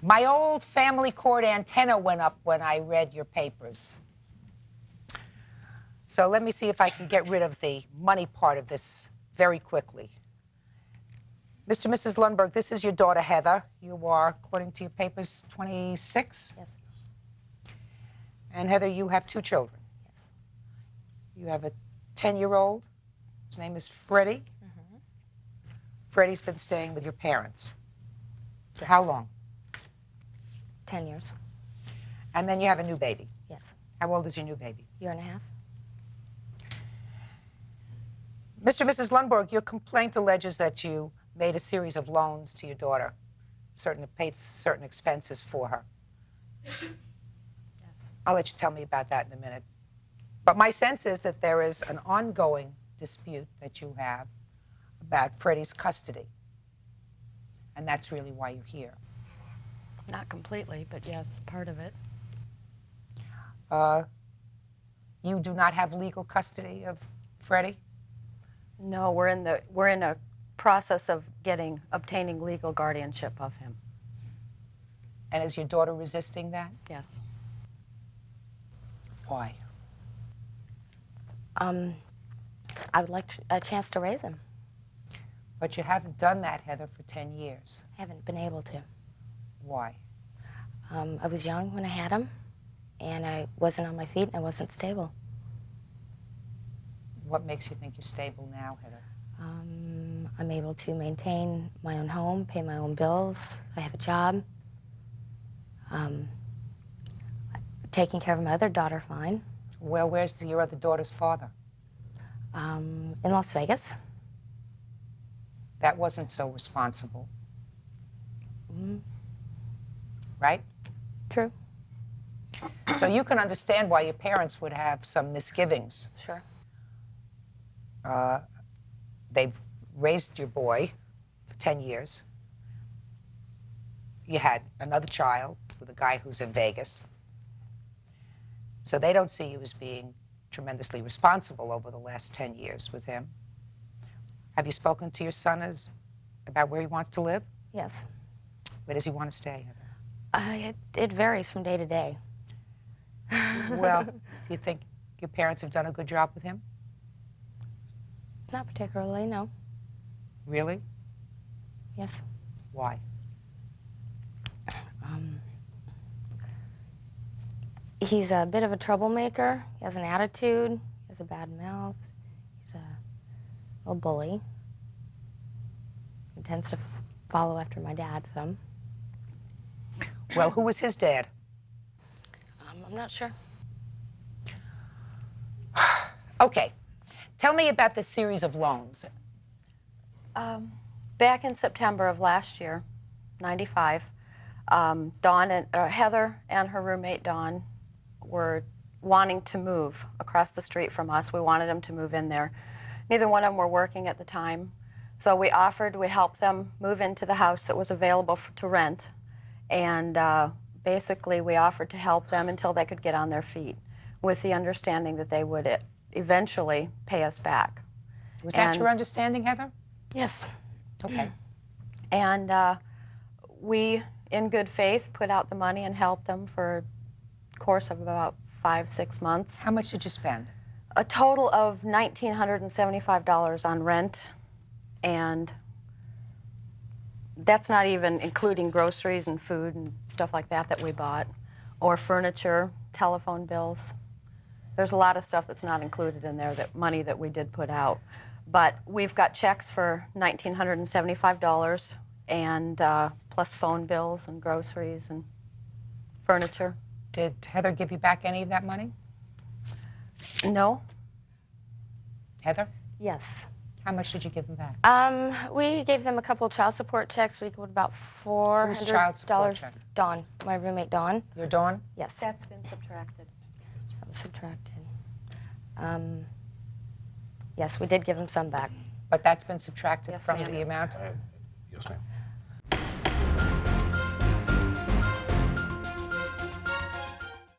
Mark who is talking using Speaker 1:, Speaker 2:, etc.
Speaker 1: My old family court antenna went up when I read your papers. So let me see if I can get rid of the money part of this very quickly. Mr. and Mrs. Lundberg, this is your daughter, Heather. You are, according to your papers, 26?
Speaker 2: Yes.
Speaker 1: And Heather, you have 2 children.
Speaker 2: Yes.
Speaker 1: You have a 10-year-old. His name is Freddie.
Speaker 2: Mm-hmm.
Speaker 1: Freddie's been staying with your parents. For how long?
Speaker 2: 10 years.
Speaker 1: And then you have a new baby.
Speaker 2: Yes.
Speaker 1: How old is your new baby?
Speaker 2: Year and a half.
Speaker 1: Mr. and Mrs. Lundberg, your complaint alleges that you made a series of loans to your daughter, paid certain expenses for her.
Speaker 2: Yes.
Speaker 1: I'll let you tell me about that in a minute. But my sense is that there is an ongoing dispute that you have about Freddie's custody. And that's really why you're here.
Speaker 2: Not completely, but yes, part of it.
Speaker 1: You do not have legal custody of Freddie?
Speaker 2: No, we're in a process of obtaining legal guardianship of him.
Speaker 1: And is your daughter resisting that?
Speaker 2: Yes.
Speaker 1: Why?
Speaker 2: I would like a chance to raise him.
Speaker 1: But you haven't done that, Heather, for 10 years.
Speaker 2: Haven't been able to.
Speaker 1: Why?
Speaker 2: I was young when I had him, and I wasn't on my feet, and I wasn't stable.
Speaker 1: What makes you think you're stable now, Heather?
Speaker 2: I'm able to maintain my own home, pay my own bills. I have a job. Taking care of my other daughter fine.
Speaker 1: Well, where's your other daughter's father?
Speaker 2: In Las Vegas.
Speaker 1: That wasn't so responsible.
Speaker 2: Mm-hmm.
Speaker 1: Right?
Speaker 2: True.
Speaker 1: So you can understand why your parents would have some misgivings.
Speaker 2: Sure.
Speaker 1: They've raised your boy for 10 years. You had another child with a guy who's in Vegas. So they don't see you as being tremendously responsible over the last 10 years with him. Have you spoken to your son about where he wants to live?
Speaker 2: Yes.
Speaker 1: Where does he want to stay, Heather?
Speaker 2: It varies from day to day.
Speaker 1: Well, do you think your parents have done a good job with him?
Speaker 2: Not particularly, no.
Speaker 1: Really?
Speaker 2: Yes.
Speaker 1: Why?
Speaker 2: He's a bit of a troublemaker. He has an attitude. He has a bad mouth. He's a little bully. He tends to follow after my dad some.
Speaker 1: Well, who was his dad?
Speaker 2: I'm not sure.
Speaker 1: Okay. Tell me about this series of loans.
Speaker 2: Back in September of last year, 95, Heather and her roommate Dawn were wanting to move across the street from us. We wanted them to move in there. Neither one of them were working at the time. So we helped them move into the house that was available to rent. And basically we offered to help them until they could get on their feet, with the understanding that they would eventually pay us back.
Speaker 1: Was that your understanding, Heather?
Speaker 2: Yes.
Speaker 1: Okay.
Speaker 2: And we, in good faith, put out the money and helped them for a course of about 5-6 months.
Speaker 1: How much did you spend?
Speaker 2: A total of $1,975 on rent, and that's not even including groceries and food and stuff like that we bought, or furniture, telephone bills. There's a lot of stuff that's not included in there, that money that we did put out. But we've got checks for $1,975 and plus phone bills and groceries and furniture.
Speaker 1: Did Heather give you back any of that money?
Speaker 2: No.
Speaker 1: Heather?
Speaker 2: Yes.
Speaker 1: How much did you give them back?
Speaker 2: We gave them a couple child support checks. We equaled about $400.
Speaker 1: Whose child support check?
Speaker 2: Dawn, my roommate Dawn.
Speaker 1: Your Dawn?
Speaker 2: Yes.
Speaker 3: That's been subtracted.
Speaker 2: That was subtracted. Yes, we did give them some back.
Speaker 1: But that's been subtracted
Speaker 2: Yes,
Speaker 1: from
Speaker 2: ma'am.
Speaker 1: the amount?
Speaker 4: Yes, ma'am.